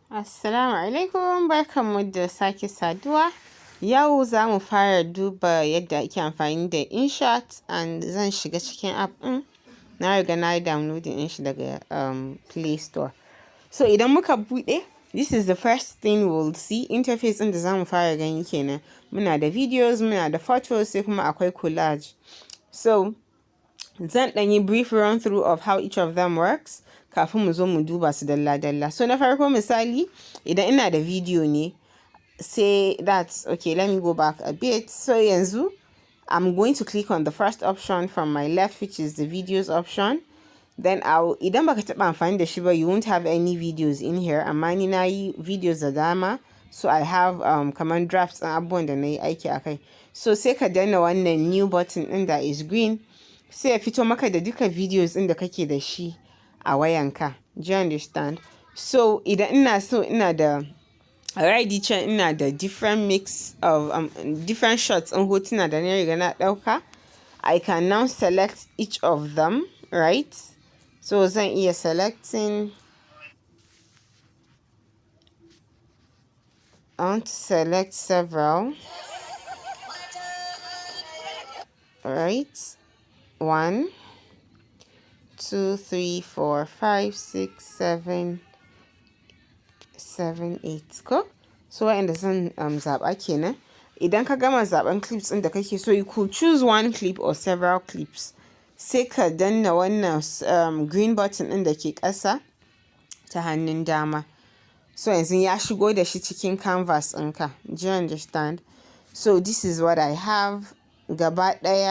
Assalamu alaikum, barkanmu da sake saduwa. Yau za mu fara duba yadda ake amfani da Inshot, and zan shiga cikin app ɗin. Na riga na yi downloading ɗin shi daga Play Store. So idan muka buɗe, this is the first thing we'll see. Interface ɗin da za mu fara gani kenan. Muna da videos, muna da photos, sai kuma akwai collage. So zan ɗan yi brief run through of how each of them works kafin mu zo mu duba su dalla-dalla. So na farko misali, idan ina da video ne, say that's okay, let me go back a bit. So yanzu, I'm going to click on the first option from my left, which is the videos option. Then idan baka taɓa amfani da shi ba, you won't have any videos in here. Amma ni na yi videos da dama. So I have command drafts and abubuwan da na yi aiki a kai. So sai ka danna wannan new button ɗin that is green. Sai ya fito maka da duka videos ɗin da kake da shi a wayanka. Do you understand? So idan ina da already can ina da different mix of different shots ɗin hotuna da na riga na ɗauka. I can now select each of them, right? So zan iya selecting. I want to select several. Alright. 1, 2, 3, 4, 5, 6, 7, 8. Ko? So wa'anda zan zaɓa kenan. Idan ka gama zaɓen clips ɗin da kake so, you could choose one clip or several clips. Sai ka danna wannan green button ɗin da ke ƙasa ta hannun dama. So yanzu ya shigo da shi cikin canvas ɗinka. Do you understand? So this is what I have. Gaba ɗaya